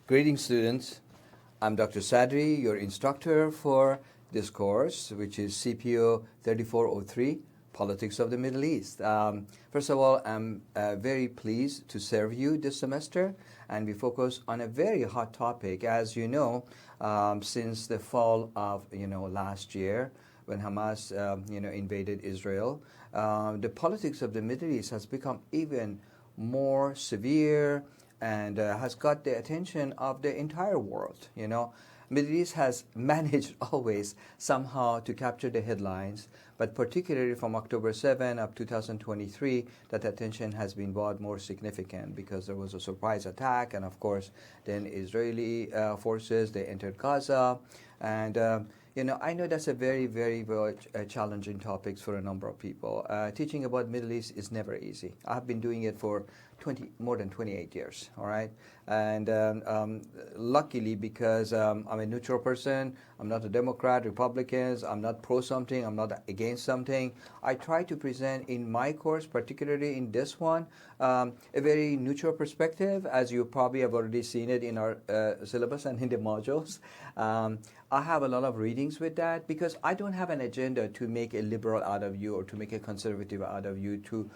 Greetings, students. I'm Dr. Sadri, your instructor for this course, which is CPO 3403, Politics of the Middle East. First of all, I'm very pleased to serve you this semester, and we focus on a very hot topic. As you know, since the fall of last year, when Hamas invaded Israel, the politics of the Middle East has become even more severe and has got the attention of the entire world. Middle East has managed always somehow to capture the headlines, but particularly from October 7 of 2023, that attention has been brought more significant because there was a surprise attack, and of course, then Israeli forces, they entered Gaza, and I know that's a very, very, very challenging topic for a number of people. Teaching about Middle East is never easy. I've been doing it for more than 28 years, all right? And luckily, because I'm a neutral person, I'm not a Democrat, Republicans, I'm not pro something, I'm not against something. I try to present in my course, particularly in this one, a very neutral perspective, as you probably have already seen it in our syllabus and in the modules. I have a lot of readings with that because I don't have an agenda to make a liberal out of you or to make a conservative out of you, to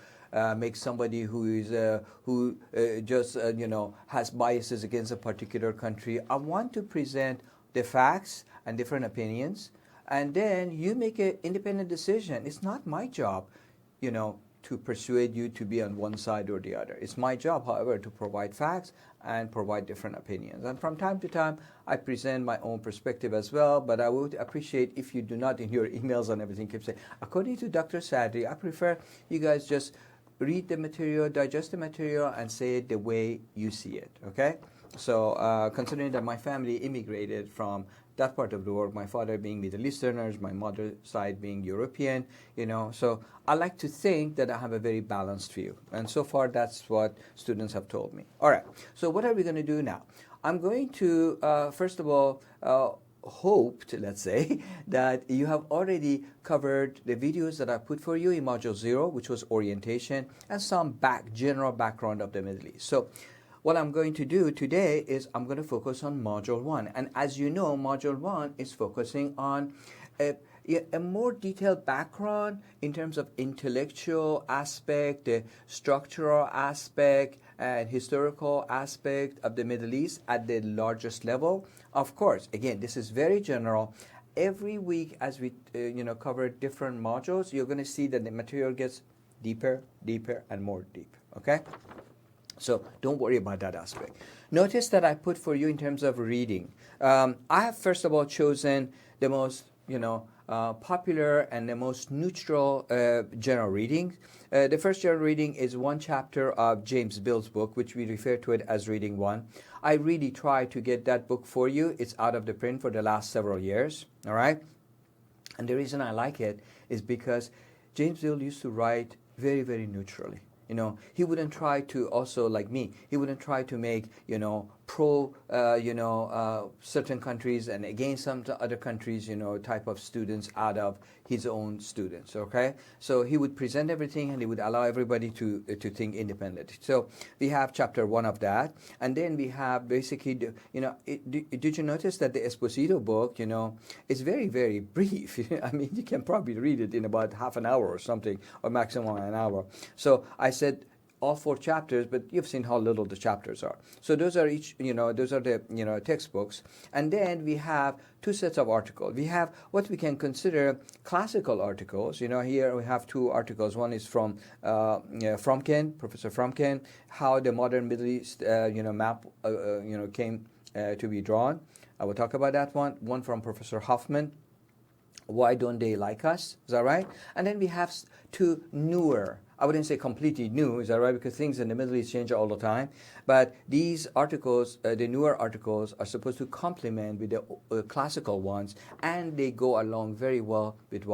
make somebody who is has biases against a particular country. I want to present the facts and different opinions, and then you make an independent decision. It's not my job, to persuade you to be on one side or the other. It's my job, however, to provide facts and provide different opinions. And from time to time, I present my own perspective as well, but I would appreciate if you do not, in your emails and everything, keep saying, according to Dr. Sadri, I prefer you guys just read the material, digest the material, and say it the way you see it, okay? So considering that my family immigrated from that part of the world, my father being Middle Easterners, my mother's side being European, so I like to think that I have a very balanced view. And so far, that's what students have told me. All right, so what are we going to do now? I'm going to, first of all, hoped, let's say, that you have already covered the videos that I put for you in Module 0, which was orientation, and some general background of the Middle East. So what I'm going to do today is I'm going to focus on Module 1. And as you know, Module 1 is focusing on a more detailed background in terms of intellectual aspect, the structural aspect, and historical aspect of the Middle East at the largest level. Of course, again, this is very general. Every week as we cover different modules, you're going to see that the material gets deeper, deeper, and more deep, okay? So don't worry about that aspect. Notice that I put for you in terms of reading. I have first of all chosen the most popular and the most neutral general reading. The first general reading is one chapter of James Bill's book, which we refer to it as Reading 1. I really try to get that book for you. It's out of the print for the last several years, all right? And the reason I like it is because James Bill used to write very, very neutrally. He wouldn't try to also, like me, he wouldn't try to make, pro, certain countries and against some other countries, type of students out of his own students, okay? So he would present everything and he would allow everybody to think independently. So we have chapter 1 of that. And then we have basically, did you notice that the Esposito book, is very, very brief? I mean, you can probably read it in about half an hour or something, or maximum an hour. So I said all 4 chapters, but you've seen how little the chapters are. So those are those are the textbooks. And then we have 2 sets of articles. We have what we can consider classical articles. Here we have 2 articles. One is from Fromkin, Professor Fromkin, how the modern Middle East map came to be drawn. I will talk about that one. One from Professor Hoffman, Why Don't They Like Us? Is that right? And then we have 2 newer, I wouldn't say completely new, is that right? Because things in the Middle East change all the time. But these articles, the newer articles, are supposed to complement with the classical ones, and they go along very well with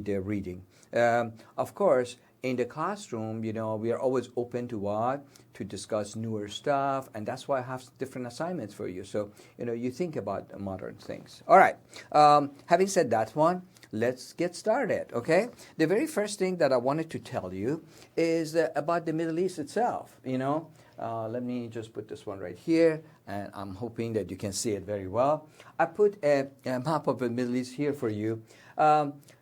the reading. Of course, in the classroom, we are always open to what? To discuss newer stuff, and that's why I have different assignments for you. So, you think about modern things. All right. Having said that one, let's get started, okay? The very first thing that I wanted to tell you is about the Middle East itself, Let me just put this one right here, and I'm hoping that you can see it very well. I put a map of the Middle East here for you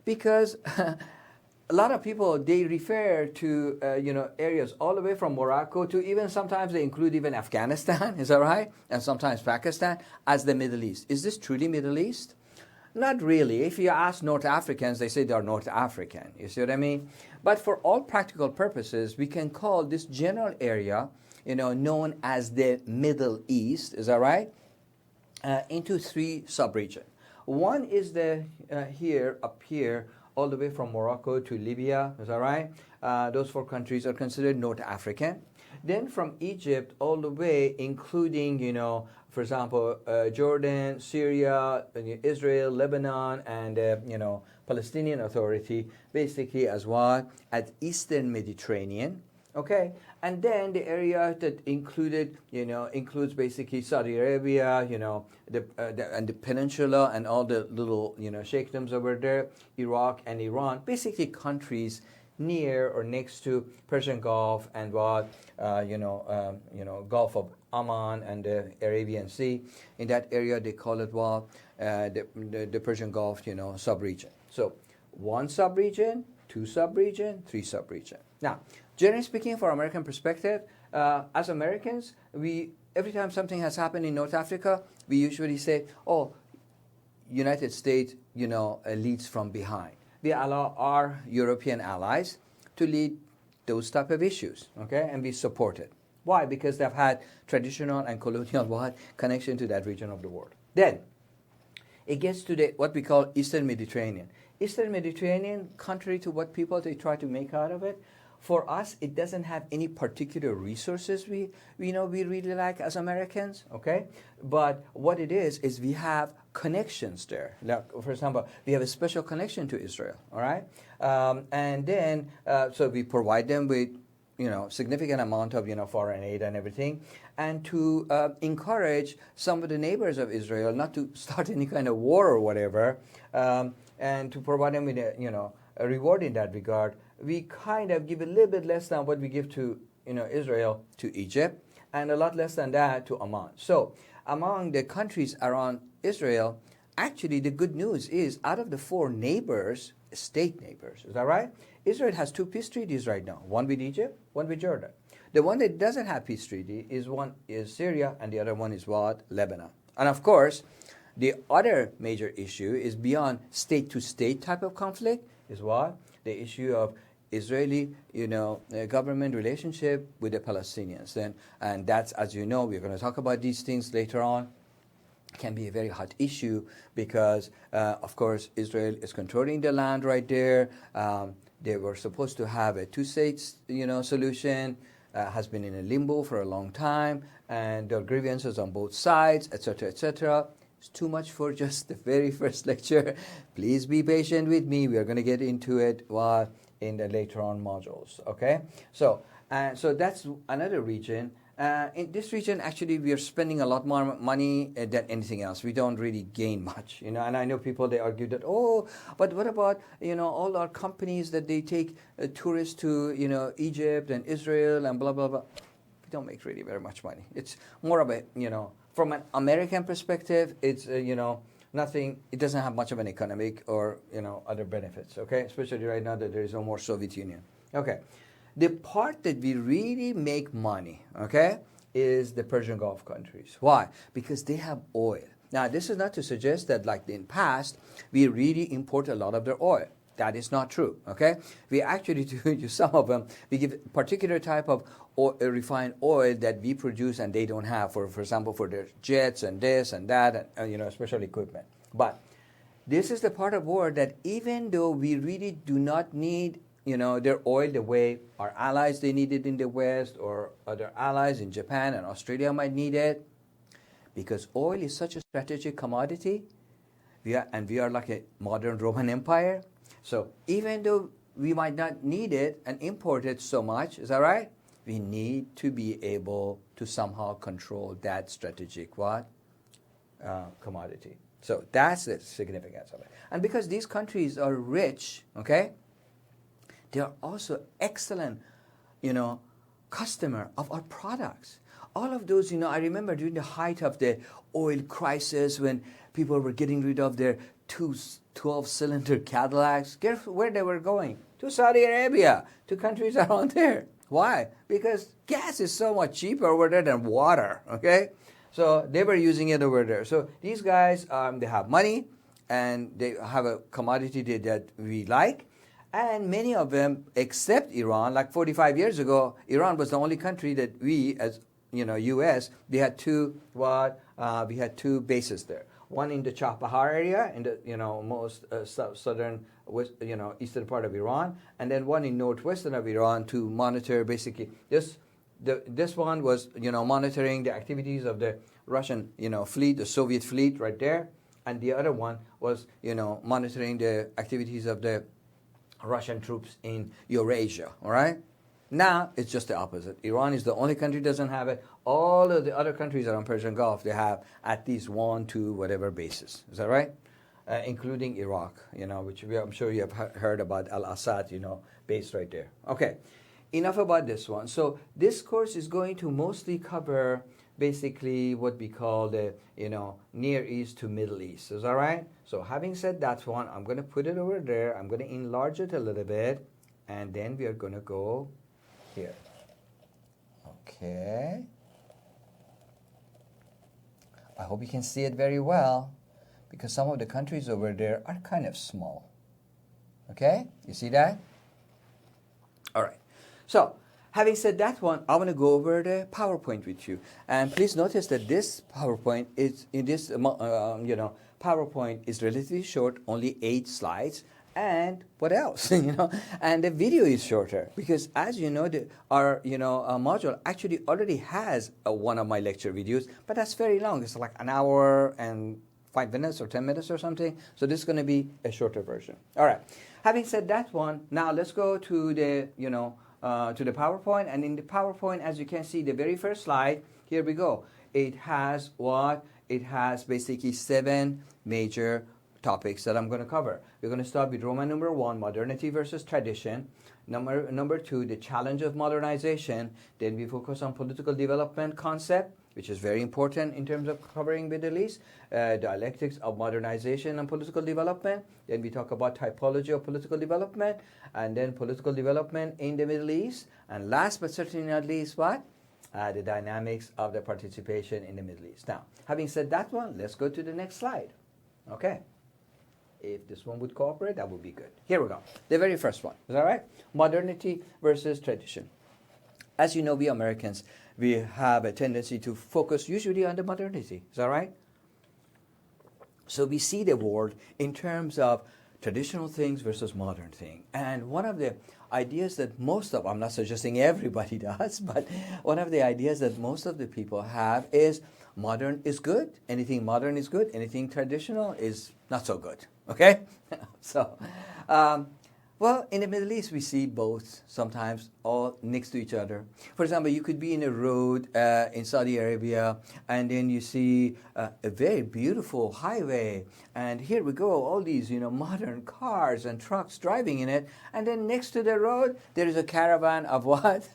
because a lot of people, they refer to areas all the way from Morocco to even sometimes they include even Afghanistan, is that right? And sometimes Pakistan as the Middle East. Is this truly Middle East? Not really. If you ask North Africans, they say they are North African. You see what I mean? But for all practical purposes, we can call this general area, known as the Middle East, is that right? Into three sub-regions. One is the up here, all the way from Morocco to Libya, is that right? Those four countries are considered North African. Then from Egypt all the way, including, for example, Jordan, Syria, Israel, Lebanon, and, Palestinian Authority, basically as what? As Eastern Mediterranean, okay? And then the area that includes basically Saudi Arabia, and the peninsula and all the little, sheikdoms over there, Iraq and Iran, basically countries near or next to Persian Gulf and what, Gulf of Oman and the Arabian Sea. In that area, they call it what, the Persian Gulf, sub-region. So one sub-region, two sub-region, three sub-region. Now, generally speaking, for American perspective, as Americans, every time something has happened in North Africa, we usually say, oh, United States, leads from behind. We allow our European allies to lead those type of issues, okay? And we support it. Why? Because they've had traditional and colonial connection to that region of the world. Then, it gets to what we call Eastern Mediterranean. Eastern Mediterranean, contrary to what people they try to make out of it, for us, it doesn't have any particular resources we really like as Americans, okay? But what it is we have connections there. Like, for example, we have a special connection to Israel, all right? And then, so we provide them with, significant amount of, foreign aid and everything, and to encourage some of the neighbors of Israel not to start any kind of war or whatever, and to provide them with a reward in that regard. We kind of give a little bit less than what we give to Israel to Egypt, and a lot less than that to Oman. So among the countries around Israel, actually the good news is out of the four neighbors, state neighbors, is that right? Israel has two peace treaties right now, one with Egypt, one with Jordan. The one that doesn't have peace treaty is Syria, and the other one is what? Lebanon. And of course, the other major issue is beyond state-to-state type of conflict is what? The issue of Israeli, government relationship with the Palestinians. And that's, as you know, we're going to talk about these things later on, can be a very hot issue because, of course, Israel is controlling the land right there. They were supposed to have a two-state, solution, has been in a limbo for a long time, and there are grievances on both sides, etc., etc. It's too much for just the very first lecture. Please be patient with me. We are going to get into it in the later on modules, okay? So that's another region. In this region, actually, we are spending a lot more money than anything else. We don't really gain much, And I know people, they argue that, but what about, all our companies that they take tourists to, Egypt and Israel and blah, blah, blah. We don't make really very much money. It's more of a, from an American perspective, it's, nothing, it doesn't have much of an economic or, other benefits, okay? Especially right now that there is no more Soviet Union. Okay. The part that we really make money, okay, is the Persian Gulf countries. Why? Because they have oil. Now, this is not to suggest that, like in the past, we really import a lot of their oil. That is not true, okay? We actually do some of them. We give particular type of refined oil that we produce and they don't have, for example, for their jets and this and that, and, special equipment. But this is the part of war that even though we really do not need their oil the way our allies, they need it in the West, or other allies in Japan and Australia might need it, because oil is such a strategic commodity, we are like a modern Roman Empire. So even though we might not need it and import it so much, is that right? We need to be able to somehow control that strategic commodity. So that's the significance of it. And because these countries are rich, okay, they are also excellent, customer of our products. All of those, I remember during the height of the oil crisis when people were getting rid of their two 12-cylinder Cadillacs. Guess where they were going? To Saudi Arabia, to countries around there. Why? Because gas is so much cheaper over there than water, okay? So they were using it over there. So these guys, they have money, and they have a commodity that we like. And many of them, except Iran, like 45 years ago, Iran was the only country that we, as U.S., we had two bases there. One in the Chabahar area, in the most southern, eastern part of Iran, and then one in northwestern of Iran to monitor basically this. This one was monitoring the activities of the Russian fleet, the Soviet fleet right there, and the other one was monitoring the activities of the Russian troops in Eurasia. All right. Now it's just the opposite. Iran is the only country that doesn't have it. All of the other countries around Persian Gulf, they have at least 1, 2, whatever bases. Is that right? Including Iraq, which I'm sure you have heard about Al-Assad, base right there. Okay, enough about this one. So this course is going to mostly cover basically what we call the, Near East to Middle East. Is that right? So having said that one, I'm going to put it over there. I'm going to enlarge it a little bit, and then we are going to go here. Okay. I hope you can see it very well, because some of the countries over there are kind of small. Okay? You see that? All right. So, having said that one, I want to go over the PowerPoint with you. And please notice that this PowerPoint is, PowerPoint is relatively short, only 8 slides. And what else? And the video is shorter because, as you know, our module actually already has one of my lecture videos, but that's very long. It's like an hour and 5 minutes or 10 minutes or something. So this is going to be a shorter version. All right. Having said that one, now let's go to the to the PowerPoint. And in the PowerPoint, as you can see, the very first slide. Here we go. It has what? It has basically 7 major topics that I'm going to cover. We're going to start with Roman number 1, modernity versus tradition. Number 2, the challenge of modernization. Then we focus on political development concept, which is very important in terms of covering Middle East, dialectics of modernization and political development. Then we talk about typology of political development, and then political development in the Middle East. And last but certainly not least, what? The dynamics of the participation in the Middle East. Now, having said that one, let's go to the next slide. Okay. If this one would cooperate, that would be good. Here we go. The very first one. Is that right? Modernity versus tradition. As you know, we Americans, we have a tendency to focus usually on the modernity. Is that right? So we see the world in terms of traditional things versus modern things. And one of the ideas that I'm not suggesting everybody does, but one of the ideas that most of the people have is modern is good. Anything modern is good. Anything traditional is not so good. Okay? So, well, in the Middle East, we see both sometimes all next to each other. For example, you could be in a road in Saudi Arabia, and then you see a very beautiful highway. And here we go, all these, modern cars and trucks driving in it. And then next to the road, there is a caravan of what?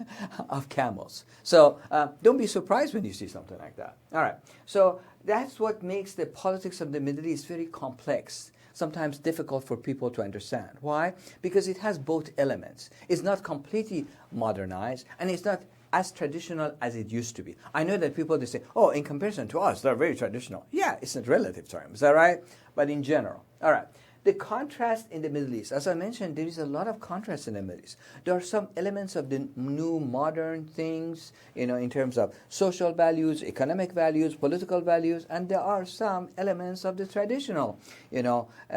Of camels. So don't be surprised when you see something like that. All right. So that's what makes the politics of the Middle East very complex. Sometimes difficult for people to understand. Why? Because it has both elements. It's not completely modernized, and it's not as traditional as it used to be. I know that people, they say, oh, in comparison to us, they're very traditional. Yeah, it's in relative terms, is that right? But in general. All right. The contrast in the Middle East, as I mentioned, there is a lot of contrast in the Middle East. There are some elements of the new modern things, in terms of social values, economic values, political values, and there are some elements of the traditional,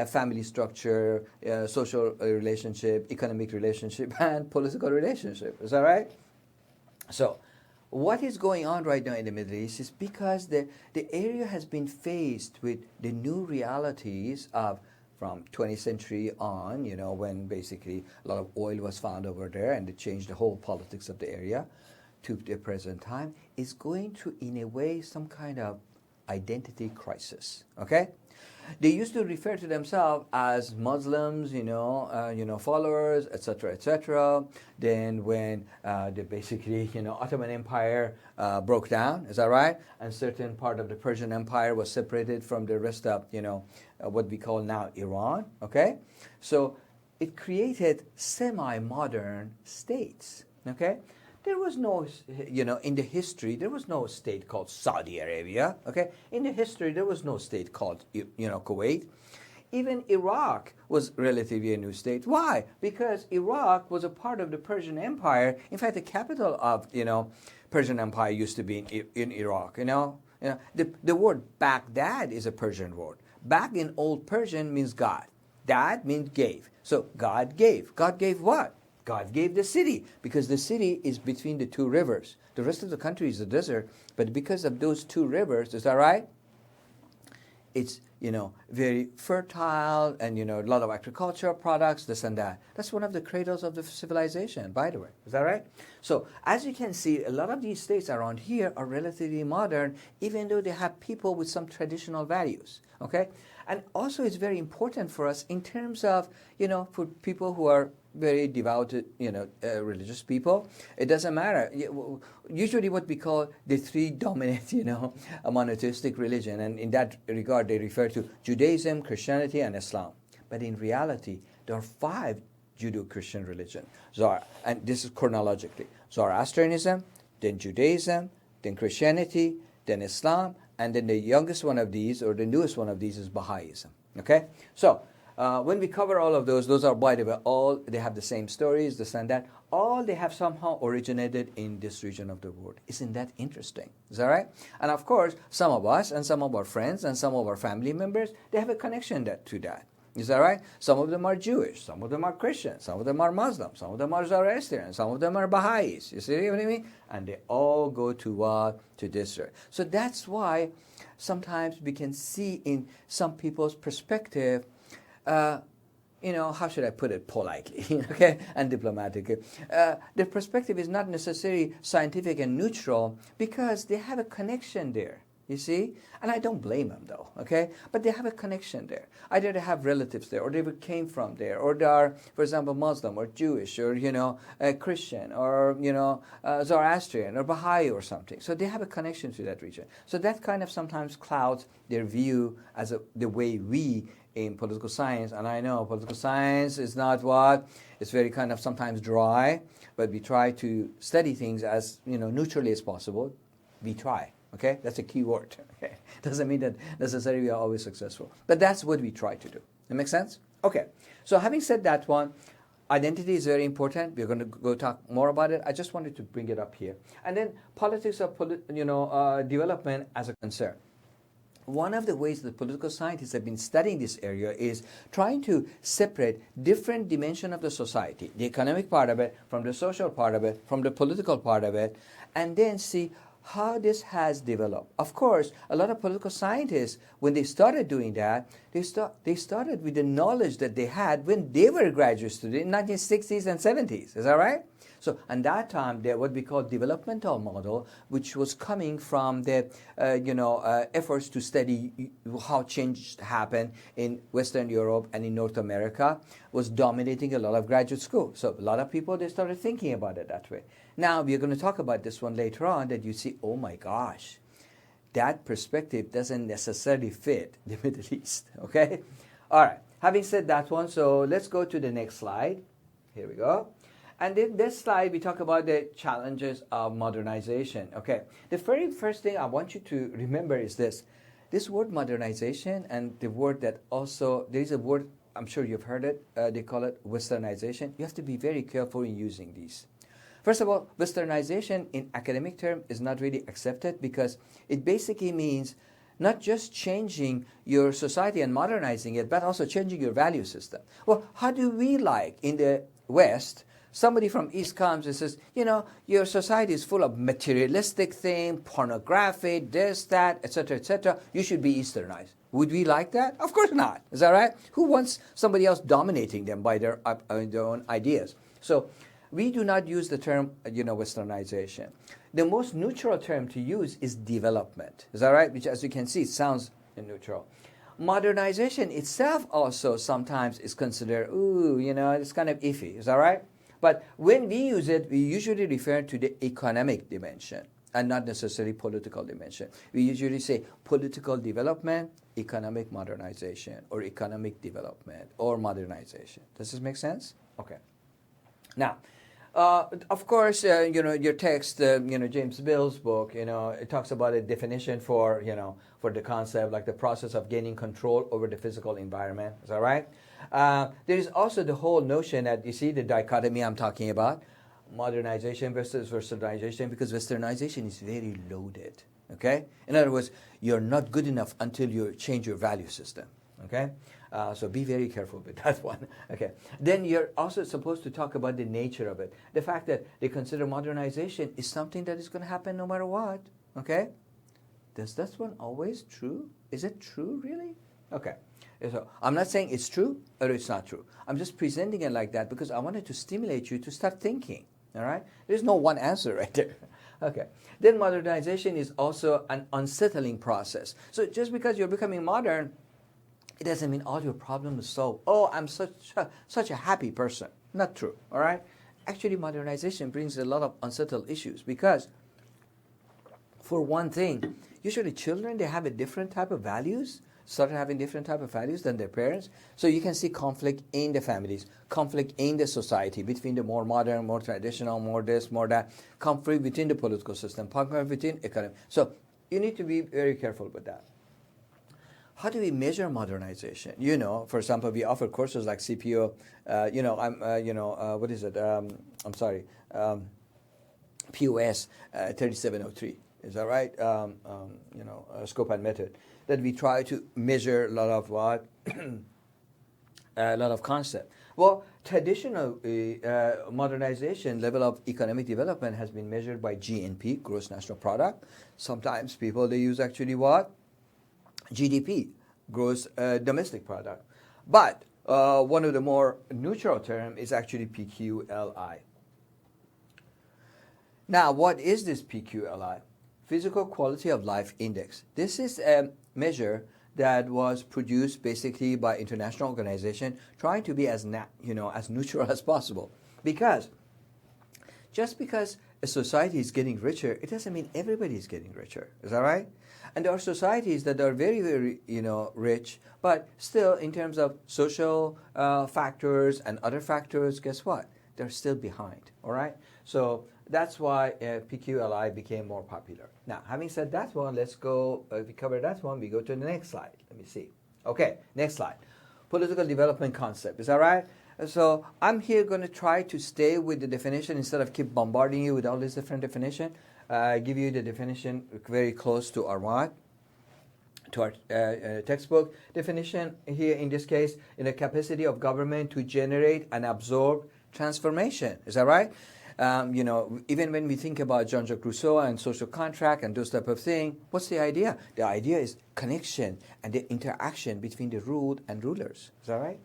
family structure, social relationship, economic relationship, and political relationship. Is that right? So, what is going on right now in the Middle East is because the area has been faced with the new realities of from 20th century on, when basically a lot of oil was found over there and it changed the whole politics of the area, to the present time, is going through, in a way, some kind of identity crisis. Okay? They used to refer to themselves as Muslims, followers, etc., etc. Then when the basically, Ottoman Empire broke down, is that right? And certain part of the Persian Empire was separated from the rest of, what we call now Iran. Okay, so it created semi-modern states. Okay. There was no, in the history, there was no state called Saudi Arabia, okay? In the history, there was no state called, Kuwait. Even Iraq was relatively a new state. Why? Because Iraq was a part of the Persian Empire. In fact, the capital of, Persian Empire used to be in Iraq, The word Baghdad is a Persian word. Bag in Old Persian means God. Dad means gave. So God gave. God gave what? God gave the city, because the city is between the two rivers. The rest of the country is a desert, but because of those two rivers, is that right? It's, very fertile and, a lot of agricultural products, this and that. That's one of the cradles of the civilization, by the way. Is that right? So, as you can see, a lot of these states around here are relatively modern, even though they have people with some traditional values, okay? And also it's very important for us in terms of, for people who are very devout, religious people. It doesn't matter. Usually what we call the three dominant, a monotheistic religion. And in that regard, they refer to Judaism, Christianity, and Islam. But in reality, there are 5 Judeo-Christian religions. And this is chronologically. Zoroastrianism, then Judaism, then Christianity, then Islam, and then the youngest one of these, or the newest one of these, is Baha'ism. Okay? So, when we cover all of those are, by the way, all, they have the same stories, this and that. All they have somehow originated in this region of the world. Isn't that interesting? Is that right? And of course, some of us and some of our friends and some of our family members, they have a connection to that. Is that right? Some of them are Jewish, some of them are Christian, some of them are Muslim, some of them are Zoroastrian, some of them are Baha'is. You see what I mean? And they all go to what? To this. So that's why sometimes we can see in some people's perspective, how should I put it politely, okay, and diplomatically? Their perspective is not necessarily scientific and neutral because they have a connection there, you see? And I don't blame them, though, okay? But they have a connection there. Either they have relatives there, or they came from there, or they are, for example, Muslim, or Jewish, or, Christian, or, Zoroastrian, or Baha'i, or something. So they have a connection to that region. So that kind of sometimes clouds their view as the way we in political science, and I know political science is not what, it's very kind of sometimes dry, but we try to study things as, neutrally as possible. We try, okay? That's a key word, okay? Doesn't mean that necessarily we are always successful, but that's what we try to do. That makes sense? Okay, so having said that one, identity is very important. We're going to go talk more about it. I just wanted to bring it up here. And then politics of, development as a concern. One of the ways that political scientists have been studying this area is trying to separate different dimensions of the society, the economic part of it, from the social part of it, from the political part of it, and then see how this has developed. Of course, a lot of political scientists, when they started doing that, they started with the knowledge that they had when they were graduate students in 1960s and 70s. Is that right? So, at that time, there what we call developmental model, which was coming from the, efforts to study how change happened in Western Europe and in North America, was dominating a lot of graduate school. So, a lot of people, they started thinking about it that way. Now, we're going to talk about this one later on, that you see, oh my gosh, that perspective doesn't necessarily fit the Middle East, okay? All right, having said that one, so let's go to the next slide. Here we go. And in this slide, we talk about the challenges of modernization. Okay, the very first thing I want you to remember is this. This word modernization, and the word that also, there is a word, I'm sure you've heard it, they call it westernization. You have to be very careful in using these. First of all, westernization in academic term is not really accepted because it basically means not just changing your society and modernizing it, but also changing your value system. Well, how do we like in the West, somebody from East comes and says, your society is full of materialistic things, pornography, this, that, etc., you should be Easternized. Would we like that? Of course not. Is that right? Who wants somebody else dominating them by their own ideas? So we do not use the term, westernization. the most neutral term to use is development. Is that right? Which, as you can see, sounds neutral. Modernization itself also sometimes is considered, ooh, it's kind of iffy. Is that right? But when we use it, we usually refer to the economic dimension and not necessarily political dimension. We usually say political development, economic modernization, or economic development, or modernization. Does this make sense? Okay. Now, of course, your text, James Bill's book, it talks about a definition for the concept, like the process of gaining control over the physical environment. Is that right? There is also the whole notion that, you see the dichotomy I'm talking about, modernization versus westernization, because westernization is very loaded. Okay? In other words, you're not good enough until you change your value system. Okay? So be very careful with that one. Okay. Then you're also supposed to talk about the nature of it. The fact that they consider modernization is something that is going to happen no matter what. Okay. Is that one always true? Is it true, really? Okay. So I'm not saying it's true or it's not true. I'm just presenting it like that because I wanted to stimulate you to start thinking. All right. There's no one answer right there. Okay. Then modernization is also an unsettling process. So just because you're becoming modern, it doesn't mean all your problems are solved. Oh, I'm such a happy person. Not true, all right? Actually, modernization brings a lot of unsettled issues because, for one thing, usually children, they have a different type of values, started having different type of values than their parents. So you can see conflict in the families, conflict in the society between the more modern, more traditional, more this, more that, conflict within the political system, conflict within economy. So you need to be very careful with that. How do we measure modernization? For example, we offer courses like CPO. What is it? I'm sorry, POS 3703. Is that right? Scope and method that we try to measure a lot of what, a lot of concept. Well, traditional modernization level of economic development has been measured by GNP, gross national product. Sometimes people they use actually what? GDP, gross domestic product. But one of the more neutral term is actually PQLI. Now, what is this PQLI? Physical Quality of Life Index. This is a measure that was produced basically by international organization trying to be as neutral as possible. Because just because a society is getting richer, it doesn't mean everybody is getting richer. Is that right? And there are societies that are very, very, rich, but still in terms of social factors and other factors, guess what? They're still behind, all right? So that's why PQLI became more popular. Now, having said that one, let's go, we covered that one, we go to the next slide. Let me see. Okay, next slide. Political development concept, is that right? So I'm here going to try to stay with the definition instead of keep bombarding you with all these different definitions. Give you the definition very close to our textbook definition here in this case, in the capacity of government to generate and absorb transformation. Is that right? Even when we think about Jean-Jacques Rousseau and social contract and those type of things, what's the idea? The idea is connection and the interaction between the ruled and rulers. Is that right?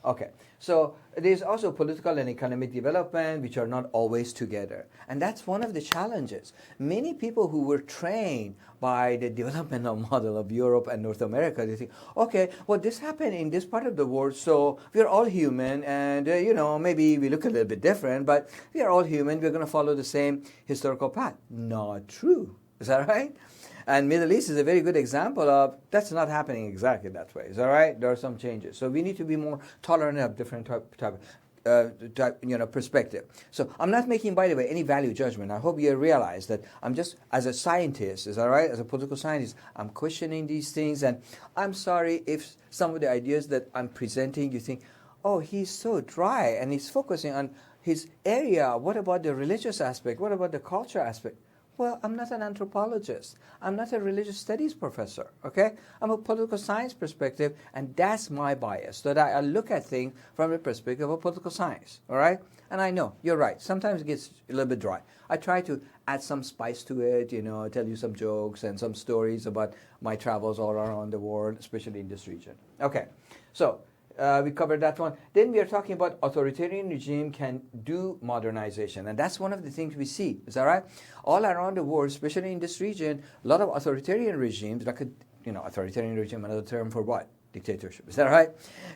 Okay, so there's also political and economic development which are not always together. And that's one of the challenges. Many people who were trained by the developmental model of Europe and North America, they think, okay, well, this happened in this part of the world, so we're all human and, maybe we look a little bit different, but we are all human, we're going to follow the same historical path. Not true. Is that right? And Middle East is a very good example of that's not happening exactly that way. Is that right? There are some changes. So we need to be more tolerant of different perspective. So I'm not making, by the way, any value judgment. I hope you realize that I'm just, as a scientist, is that right? As a political scientist, I'm questioning these things. And I'm sorry if some of the ideas that I'm presenting, you think, oh, he's so dry and he's focusing on his area. What about the religious aspect? What about the culture aspect? Well, I'm not an anthropologist. I'm not a religious studies professor, okay? I'm a political science perspective, and that's my bias, so that I look at things from the perspective of political science, all right? And I know, you're right, sometimes it gets a little bit dry. I try to add some spice to it, tell you some jokes and some stories about my travels all around the world, especially in this region. Okay, so We covered that one. Then we are talking about authoritarian regime can do modernization. And that's one of the things we see. Is that right? All around the world, especially in this region, a lot of authoritarian regimes, like authoritarian regime, another term for what? Dictatorship. Is that right?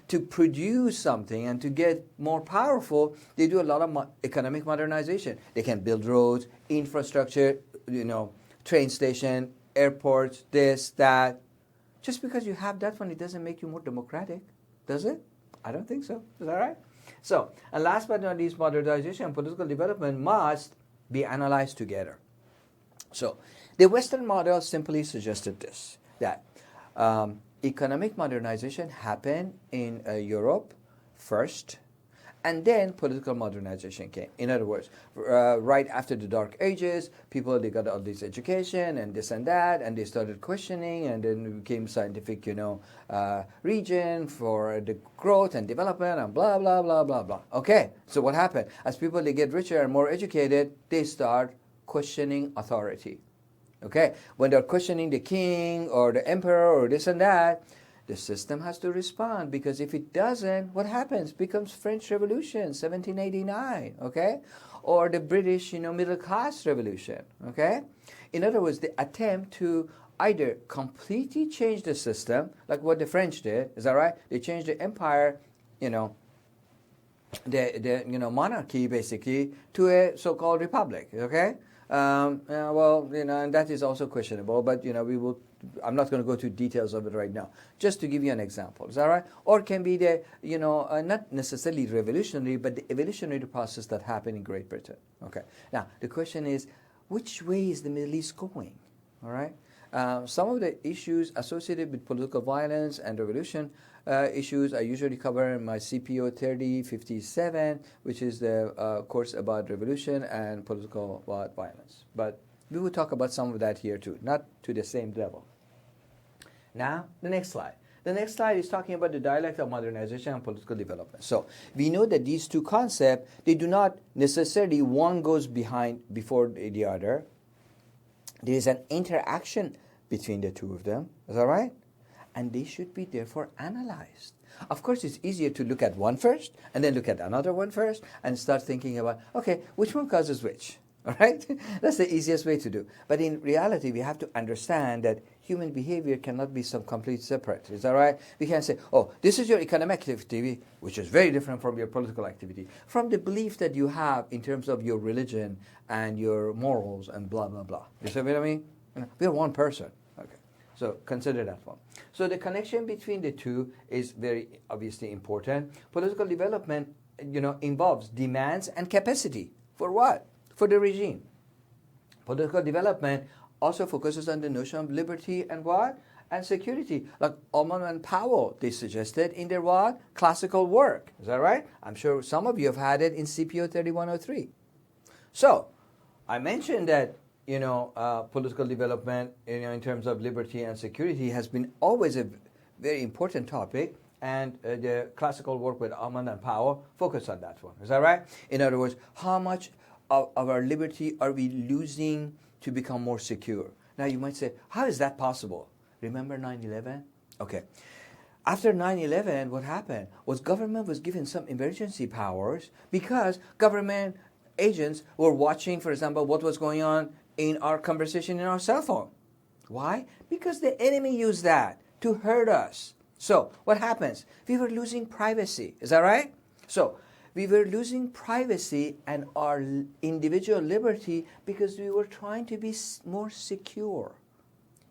To produce something and to get more powerful, they do a lot of economic modernization. They can build roads, infrastructure, train station, airports, this, that. Just because you have that one, it doesn't make you more democratic, does it? I don't think so. Is that right? So, and last but not least, modernization and political development must be analyzed together. So, the Western model simply suggested this, that economic modernization happened in Europe first, and then political modernization came. In other words, right after the Dark Ages, they got all this education and this and that, and they started questioning, and then it became scientific, region for the growth and development and blah, blah, blah, blah, blah. Okay, so what happened? As they get richer and more educated, they start questioning authority. Okay, when they're questioning the king or the emperor or this and that, the system has to respond, because if it doesn't, what happens? Becomes French Revolution, 1789, okay? Or the British, middle class revolution, okay? In other words, the attempt to either completely change the system, like what the French did, is that right? They changed the empire, the monarchy basically to a so-called republic, okay? And that is also questionable, but I'm not going to go to details of it right now. Just to give you an example, is that right? Or it can be the not necessarily revolutionary, but the evolutionary process that happened in Great Britain. Okay. Now the question is, which way is the Middle East going? All right. Some of the issues associated with political violence and revolution issues I usually cover in my CPO 3057, which is the course about revolution and political violence. But we will talk about some of that here too, not to the same level. Now, the next slide. The next slide is talking about the dialect of modernization and political development. So, we know that these two concepts, they do not necessarily, one goes before the other. There is an interaction between the two of them. Is that right? And they should be therefore analyzed. Of course, it's easier to look at one first and then look at another one first and start thinking about, okay, which one causes which? All right? That's the easiest way to do. But in reality, we have to understand that human behavior cannot be some complete separate. Is that right? We can't say, oh, this is your economic activity, which is very different from your political activity, from the belief that you have in terms of your religion and your morals and blah, blah, blah. You see what I mean? We are one person. Okay. So consider that one. So the connection between the two is very obviously important. Political development, involves demands and capacity. For what? For the regime. Political development also focuses on the notion of liberty and what? And security. Like Ullmann and Powell, they suggested in their what? Classical work. Is that right? I'm sure some of you have had it in CPO 3103. So, I mentioned that, political development, in terms of liberty and security has been always a very important topic. And the classical work with Ullmann and Powell focused on that one. Is that right? In other words, how much of our liberty are we losing to become more secure? Now you might say, how is that possible? Remember 9/11? Okay. After 9/11, what happened was government was given some emergency powers because government agents were watching, for example, what was going on in our conversation in our cell phone. Why? Because the enemy used that to hurt us. So what happens? We were losing privacy. Is that right? So we were losing privacy and our individual liberty because we were trying to be more secure.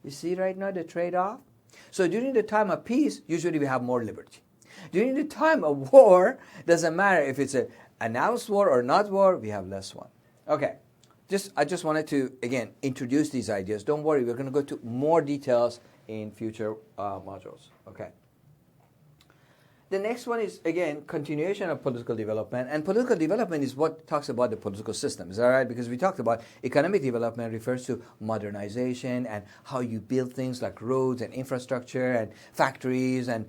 You see right now the trade-off? So during the time of peace, usually we have more liberty. During the time of war, doesn't matter if it's an announced war or not war, we have less one. Okay, I just wanted to, again, introduce these ideas. Don't worry, we're going to go to more details in future modules. Okay. The next one is, again, continuation of political development. And political development is what talks about the political system. Is that right? Because we talked about economic development refers to modernization and how you build things like roads and infrastructure and factories and,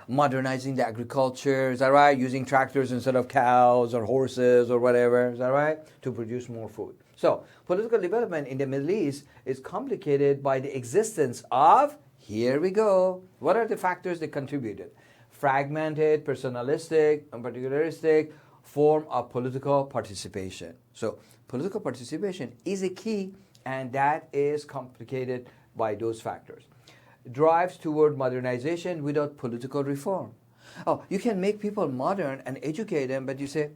modernizing the agriculture. Is that right? Using tractors instead of cows or horses or whatever. Is that right? To produce more food. So political development in the Middle East is complicated by the existence of, here we go, what are the factors that contributed? fragmented, personalistic, and particularistic form of political participation. So political participation is a key, and that is complicated by those factors. Drives toward modernization without political reform. Oh, you can make people modern and educate them, but you say,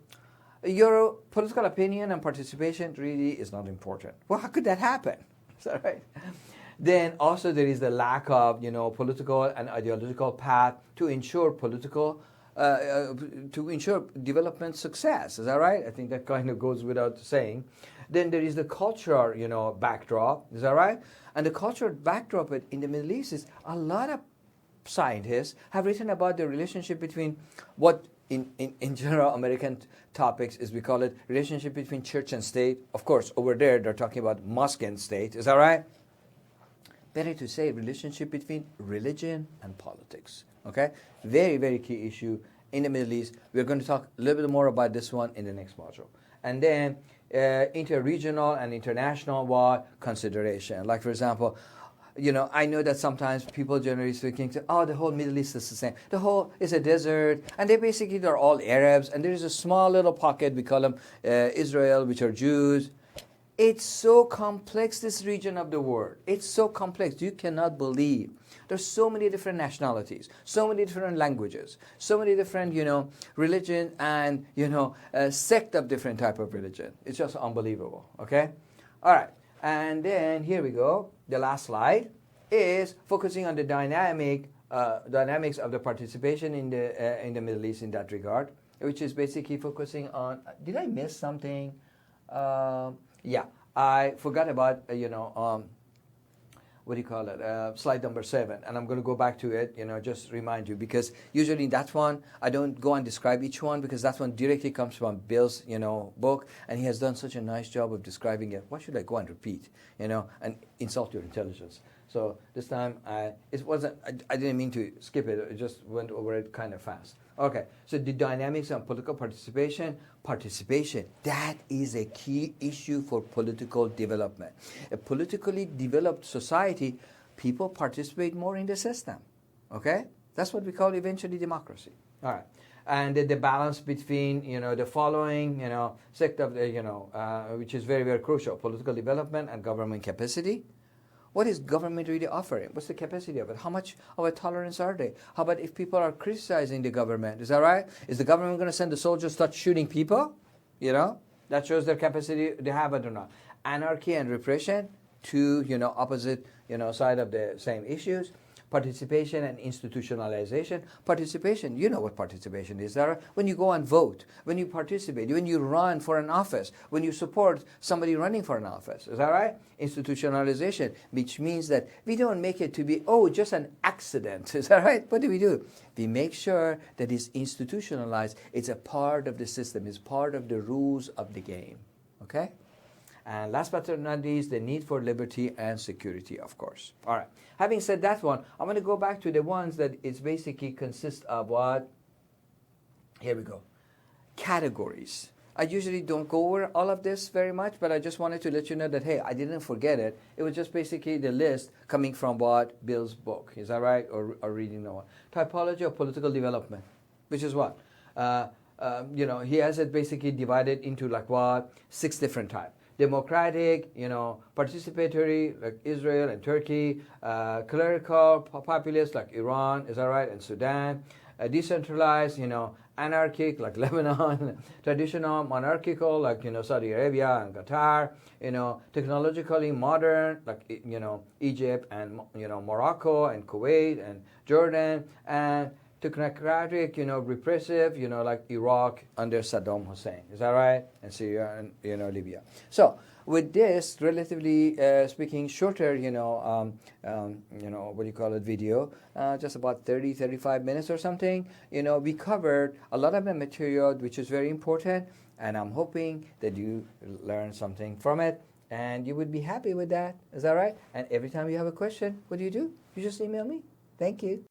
your political opinion and participation really is not important. Well, how could that happen? Is that right? Then also there is the lack of, political and ideological path to ensure development success. Is that right? I think that kind of goes without saying. Then there is the culture, backdrop. Is that right? And the cultural backdrop in the Middle East is a lot of scientists have written about the relationship between what in general American topics is we call it relationship between church and state. Of course, over there they're talking about mosque and state. Is that right? Better to say relationship between religion and politics. Okay? Very, very key issue in the Middle East. We're going to talk a little bit more about this one in the next module. And then inter-regional and international consideration. Like, for example, I know that sometimes people generally speaking say, the whole Middle East is the same. The whole is a desert, and they're all Arabs, and there is a small little pocket, we call them Israel, which are Jews. It's so complex, this region of the world. It's so complex. You cannot believe. There's so many different nationalities, so many different languages, so many different, religion and, sect of different type of religion. It's just unbelievable, okay? All right, and then here we go. The last slide is focusing on the dynamics of the participation in the Middle East in that regard, which is basically focusing on, did I miss something? Yeah, I forgot about, what do you call it, slide number 7, and I'm going to go back to it, just remind you, because usually in that one, I don't go and describe each one, because that one directly comes from Bill's, book, and he has done such a nice job of describing it. Why should I go and repeat, and insult your intelligence? So this time, I didn't mean to skip it, I just went over it kind of fast. Okay, so the dynamics of political participation, that is a key issue for political development. A politically developed society, people participate more in the system, okay? That's what we call eventually democracy. All right, and the balance between, the following, sect of the, which is very, very crucial, political development and government capacity. What is government really offering? What's the capacity of it? How much of a tolerance are they? How about if people are criticizing the government? Is that right? Is the government going to send the soldiers to start shooting people? That shows their capacity, they have it or not. Anarchy and repression, two, opposite, side of the same issues. Participation and institutionalization. Participation, you know what participation is. When you go and vote, when you participate, when you run for an office, when you support somebody running for an office. Is that right? Institutionalization, which means that we don't make it to be, just an accident. Is that right? What do? We make sure that it's institutionalized. It's a part of the system. It's part of the rules of the game. Okay? And last but not least, the need for liberty and security, of course. All right. Having said that one, I'm going to go back to the ones that it's basically consist of what? Here we go. Categories. I usually don't go over all of this very much, but I just wanted to let you know that, hey, I didn't forget it. It was just basically the list coming from what? Bill's book. Is that right? Or reading the one. Typology of political development, which is what? He has it basically divided into like what? 6 different types. Democratic, participatory, like Israel and Turkey, clerical, populist, like Iran, is that right, and Sudan, decentralized, anarchic, like Lebanon, traditional, monarchical, like, Saudi Arabia and Qatar, technologically modern, like, Egypt and, Morocco and Kuwait and Jordan, and technocratic, repressive, like Iraq under Saddam Hussein. Is that right? And Syria and, Libya. So with this, relatively speaking, shorter, video, just about 30, 35 minutes or something, we covered a lot of the material, which is very important, and I'm hoping that you learn something from it, and you would be happy with that. Is that right? And every time you have a question, what do? You just email me. Thank you.